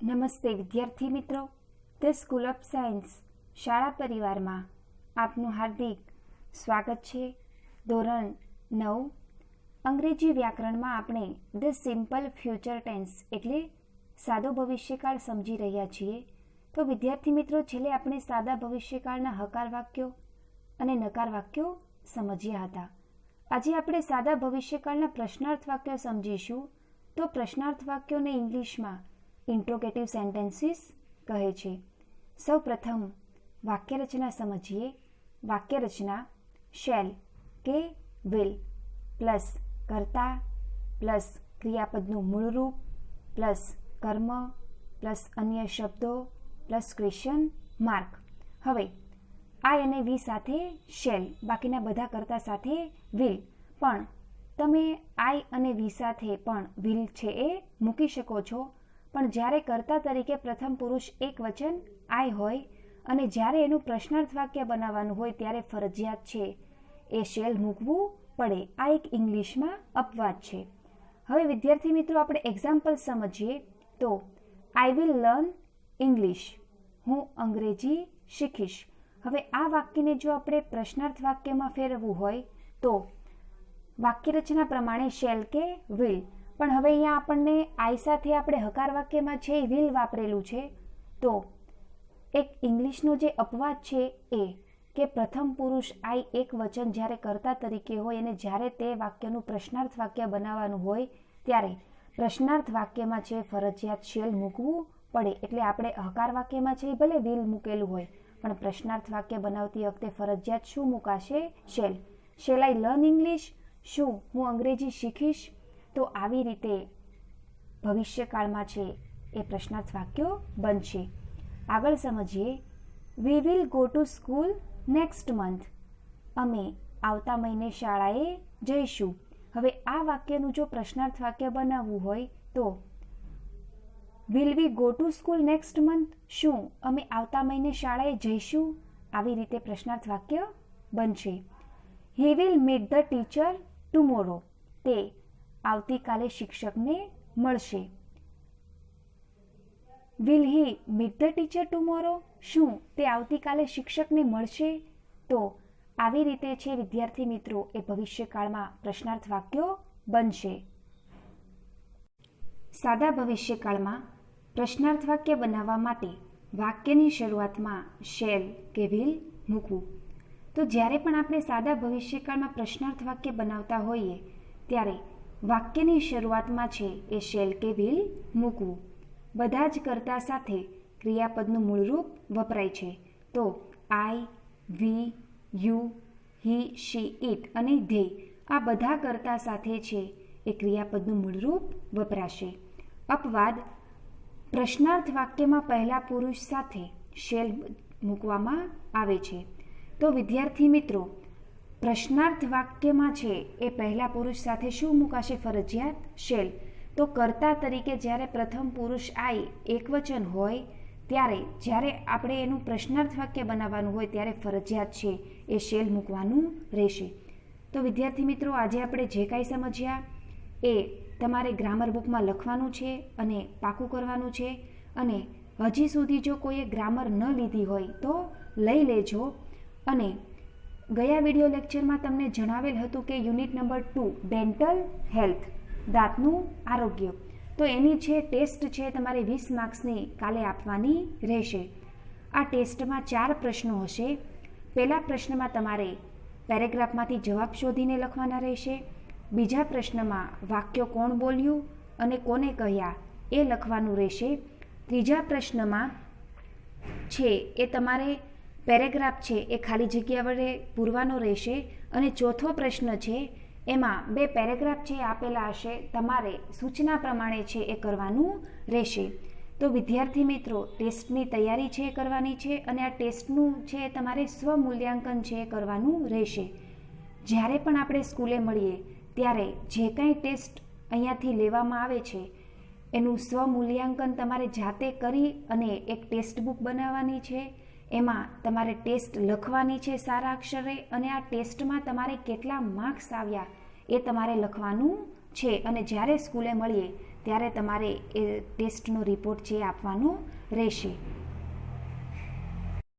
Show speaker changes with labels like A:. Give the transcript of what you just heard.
A: નમસ્તે વિદ્યાર્થી મિત્રો, ધ સ્કૂલ ઓફ સાયન્સ શાળા પરિવારમાં આપનું હાર્દિક સ્વાગત છે। ધોરણ 9 અંગ્રેજી વ્યાકરણમાં આપણે ધ સિમ્પલ ફ્યુચર ટેન્સ એટલે સાદો ભવિષ્યકાળ સમજી રહ્યા છીએ। તો વિદ્યાર્થી મિત્રો, છેલ્લે આપણે સાદા ભવિષ્યકાળના હકાર વાક્યો અને નકાર વાક્યો સમજ્યા હતા। આજે આપણે સાદા ભવિષ્યકાળના પ્રશ્નાર્થ વાક્યો સમજીશું। તો પ્રશ્નાર્થ વાક્યોને ઇંગ્લિશમાં ઇન્ટ્રોગેટિવ સેન્ટેન્સીસ કહે છે। સૌ પ્રથમ વાક્યરચના સમજીએ। વાક્યરચના શેલ કે વિલ પ્લસ કર્તા પ્લસ ક્રિયાપદનું મૂળરૂપ પ્લસ કર્મ પ્લસ અન્ય શબ્દો પ્લસ ક્વેશ્ચન માર્ક। હવે આઈ અને વી સાથે શેલ, બાકીના બધા કર્તા સાથે વિલ, પણ તમે આઈ અને વી સાથે પણ વિલ છે એ મૂકી શકો છો। પણ જ્યારે કર્તા તરીકે પ્રથમ પુરુષ એક વચન આઈ હોય અને જ્યારે એનું પ્રશ્નાર્થ વાક્ય બનાવવાનું હોય ત્યારે ફરજિયાત છે એ શેલ મૂકવું પડે। આ એક ઇંગ્લિશમાં અપવાદ છે। હવે વિદ્યાર્થી મિત્રો, આપણે એક્ઝામ્પલ સમજીએ। તો આઈ વિલ લર્ન ઇંગ્લિશ, હું અંગ્રેજી શીખીશ। હવે આ વાક્યને જો આપણે પ્રશ્નાર્થ વાક્યમાં ફેરવવું હોય તો વાક્યરચના પ્રમાણે શેલ કે વિલ, પણ હવે અહીંયા આપણને આઈ સાથે આપણે હકાર વાક્યમાં છે એ વિલ વાપરેલું છે। તો એક ઇંગ્લિશનો જે અપવાદ છે એ કે પ્રથમ પુરુષ આઈ એક વચન જ્યારે કર્તા તરીકે હોય અને જ્યારે તે વાક્યનું પ્રશ્નાર્થ વાક્ય બનાવવાનું હોય ત્યારે પ્રશ્નાર્થ વાક્યમાં છે ફરજિયાત શેલ મૂકવું પડે। એટલે આપણે હકાર વાક્યમાં છે ભલે વિલ મૂકેલું હોય પણ પ્રશ્નાર્થ વાક્ય બનાવતી વખતે ફરજિયાત શું મુકાશે? Shall. Shall I learn English, શું હું અંગ્રેજી શીખીશ? તો આવી રીતે ભવિષ્યકાળમાં છે એ પ્રશ્નાર્થ વાક્યો બનશે। આગળ સમજીએ। We will go to school next month, અમે આવતા મહિને શાળાએ જઈશું। હવે આ વાક્યનું જો પ્રશ્નાર્થ વાક્ય બનાવવું હોય તો will we go to school next month, શું અમે આવતા મહિને શાળાએ જઈશું? આવી રીતે પ્રશ્નાર્થ વાક્ય બનશે। He will meet the teacher tomorrow, તે આવતીકાલે શિક્ષકને મળશે। Will he meet the teacher tomorrow, શું તે આવતીકાલે શિક્ષકને મળશે? તો આવી રીતે છે વિદ્યાર્થી મિત્રો એ ભવિષ્યકાળમાં પ્રશ્નાર્થ વાક્યો બનશે। સાદા ભવિષ્યકાળમાં પ્રશ્નાર્થ વાક્ય બનાવવા માટે વાક્યની શરૂઆતમાં શેલ કે વિલ મૂકવું। તો જ્યારે પણ આપણે સાદા ભવિષ્યકાળમાં પ્રશ્નાર્થ વાક્ય બનાવતા હોઈએ ત્યારે વાક્યની શરૂઆતમાં છે એ શેલ કે વિલ મૂકવું। બધા જ કર્તા સાથે ક્રિયાપદનું મૂળરૂપ વપરાય છે। તો આઈ, વી, યુ, હી, શી, ઇટ અને ધેય આ બધા કર્તા સાથે છે એ ક્રિયાપદનું મૂળરૂપ વપરાશે। અપવાદ, પ્રશ્નાર્થ વાક્યમાં પહેલા પુરુષ સાથે શેલ મૂકવામાં આવે છે। તો વિદ્યાર્થી મિત્રો, પ્રશ્નાર્થ વાક્યમાં છે એ પહેલા પુરુષ સાથે શું મુકાશે? ફરજિયાત શેલ। તો કર્તા તરીકે જ્યારે પ્રથમ પુરુષ આઈ એકવચન હોય ત્યારે જ્યારે આપણે એનું પ્રશ્નાર્થ વાક્ય બનાવવાનું હોય ત્યારે ફરજિયાત છે એ શેલ મૂકવાનું રહેશે। તો વિદ્યાર્થી મિત્રો, આજે આપણે જે કાંઈ સમજ્યા એ તમારે ગ્રામર બુકમાં લખવાનું છે અને પાકું કરવાનું છે। અને હજી સુધી જો કોઈએ ગ્રામર ન લીધી હોય તો લઈ લેજો। અને ગયા વિડીયો લેક્ચરમાં તમને જણાવેલ હતું કે યુનિટ નંબર 2 ડેન્ટલ હેલ્થ, દાંતનું આરોગ્ય, તો એની છે ટેસ્ટ છે તમારે 20 માર્ક્સની કાલે આપવાની રહેશે। આ ટેસ્ટમાં 4 પ્રશ્નો હશે। પહેલા પ્રશ્નમાં તમારે પેરેગ્રાફમાંથી જવાબ શોધીને લખવાના રહેશે। બીજા પ્રશ્નમાં વાક્યો કોણ બોલ્યું અને કોને કહ્યા એ લખવાનું રહેશે। ત્રીજા પ્રશ્નમાં છે એ તમારે પેરેગ્રાફ છે એ ખાલી જગ્યા વડે પૂરવાનો રહેશે। અને ચોથો પ્રશ્ન છે એમાં 2 પેરેગ્રાફ છે આપેલા હશે, તમારે સૂચના પ્રમાણે છે એ કરવાનું રહેશે। તો વિદ્યાર્થી મિત્રો, ટેસ્ટની તૈયારી છે એ કરવાની છે અને આ ટેસ્ટનું છે તમારે સ્વમૂલ્યાંકન છે એ કરવાનું રહેશે। જ્યારે પણ આપણે સ્કૂલે મળીએ ત્યારે જે કાંઈ ટેસ્ટ અહીંયાથી લેવામાં આવે છે એનું સ્વમૂલ્યાંકન તમારે જાતે કરી અને એક ટેસ્ટ બુક બનાવવાની છે। એમાં તમારે ટેસ્ટ લખવાની છે સારા અક્ષરે અને આ ટેસ્ટમાં તમારે કેટલા માર્ક્સ આવ્યા એ તમારે લખવાનું છે। અને જ્યારે સ્કૂલે મળીએ ત્યારે તમારે એ ટેસ્ટનો રિપોર્ટ છે આપવાનો રહેશે.